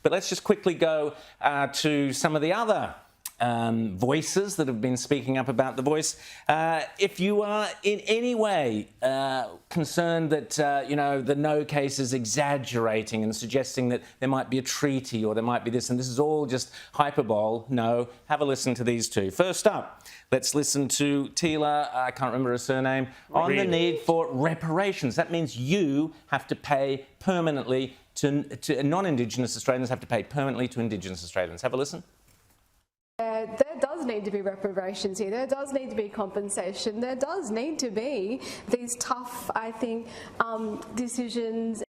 But let's just quickly go to some of the other voices that have been speaking up about The Voice. If you are in any way concerned that, the No case is exaggerating and suggesting that there might be a treaty or there might be this, and this is all just hyperbole, no, have a listen to these two. First up, let's listen to Tila, I can't remember her surname, on the need for reparations. That means you have to pay permanently to non-Indigenous Australians have to pay permanently to Indigenous Australians. Have a listen. There does need to be reparations here. There does need to be compensation. There does need to be these tough, I think, decisions.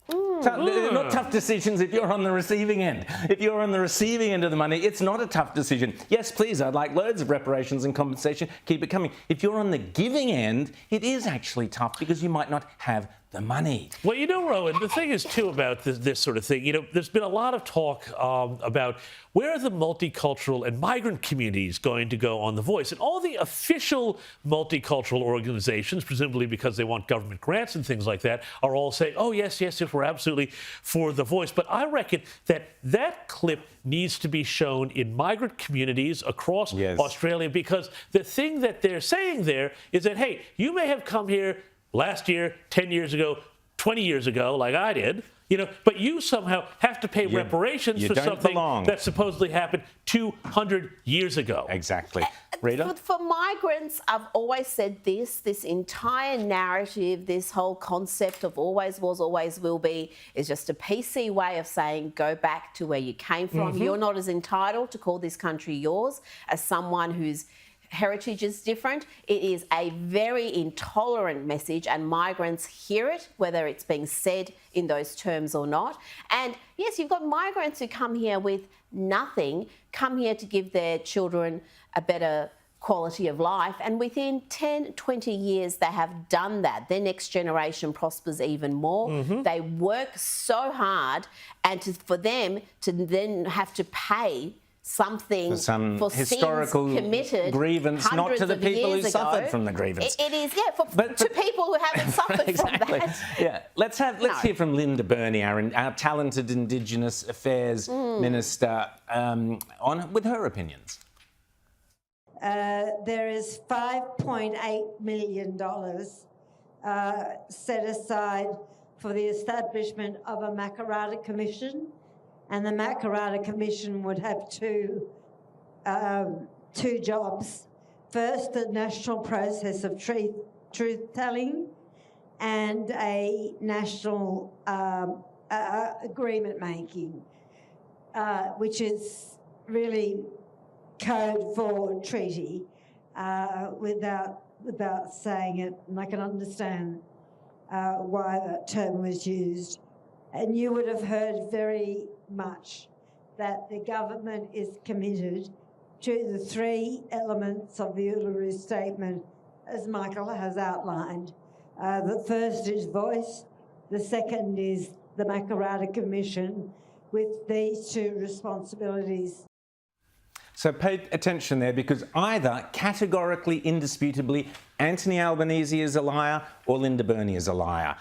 They're not tough decisions if you're on the receiving end. If you're on the receiving end of the money, it's not a tough decision. Yes, please, I'd like loads of reparations and compensation. Keep it coming. If you're on the giving end, it is actually tough because you might not have the money. Well, Rowan, the thing is, too, about this sort of thing, there's been a lot of talk about where are the multicultural and migrant communities going to go on The Voice? And all the official multicultural organizations, presumably because they want government grants and things like that, are all saying, oh, yes, we're absolutely for The Voice. But I reckon that clip needs to be shown in migrant communities across Australia, because the thing that they're saying there is that, hey, you may have come here last year, 10 years ago, 20 years ago, like I did, but you somehow have to pay reparations for something that supposedly happened 200 years ago. Exactly. Rita? For migrants, I've always said this entire narrative, this whole concept of always was, always will be, is just a PC way of saying go back to where you came from. You're not as entitled to call this country yours as someone whose heritage is different. It is a very intolerant message, and migrants hear it, whether it's being said in those terms or not. And yes, you've got migrants who come here with nothing, come here to give their children a better quality of life, and within 10, 20 years they have done that. Their next generation prospers even more. They work so hard, and for them to then have to pay something for some for historical sins committed grievance, not to the people who suffered from the grievance. It is, to people who haven't suffered from that. Yeah, let's hear from Linda Burney, our talented Indigenous Affairs Minister, with her opinions. There is $5.8 million set aside for the establishment of a Makarrata Commission. And the Makarrata Commission would have two jobs. First, the national process of truth-telling and a national agreement-making, which is really code for treaty without saying it. And I can understand why that term was used. And you would have heard very much that the government is committed to the three elements of the Uluru Statement, as Michael has outlined. The first is voice, the second is the Makarrata Commission, with these two responsibilities. So pay attention there, because either categorically, indisputably, Anthony Albanese is a liar or Linda Burney is a liar.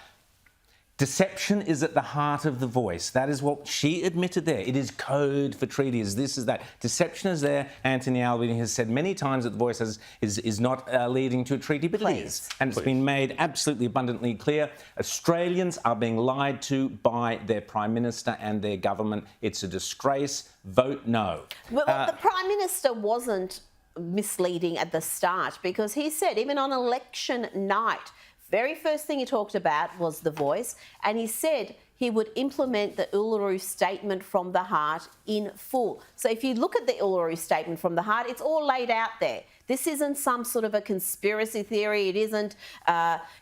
Deception is at the heart of The Voice. That is what she admitted there. It is code for treaties. This is that. Deception is there. Anthony Albanese has said many times that The Voice is not leading to a treaty, but it is. And it's been made absolutely abundantly clear. Australians are being lied to by their Prime Minister and their government. It's a disgrace. Vote no. Well, the Prime Minister wasn't misleading at the start, because he said, even on election night, very first thing he talked about was The Voice, and he said he would implement the Uluru Statement from the Heart in full. So if you look at the Uluru Statement from the Heart, it's all laid out there. This isn't some sort of a conspiracy theory. It isn't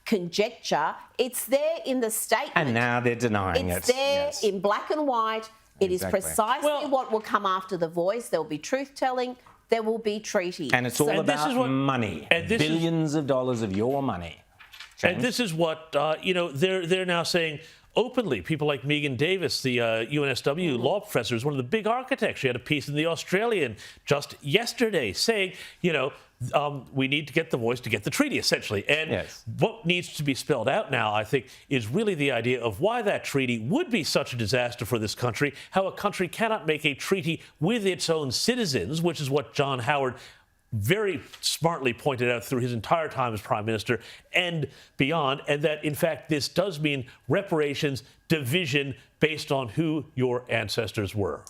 conjecture. It's there in the statement. And now they're denying it. It's there in black and white. It is precisely what will come after The Voice. There will be truth-telling. There will be treaty. And it's all about money. Billions of dollars of your money. And this is what, they're now saying, openly. People like Megan Davis, the UNSW law professor, is one of the big architects. She had a piece in The Australian just yesterday saying, we need to get the voice to get the treaty, essentially. And Yes. what needs to be spelled out now, I think, is really the idea of why that treaty would be such a disaster for this country, how a country cannot make a treaty with its own citizens, which is what John Howard very smartly pointed out through his entire time as Prime Minister and beyond, and that, in fact, this does mean reparations, division based on who your ancestors were.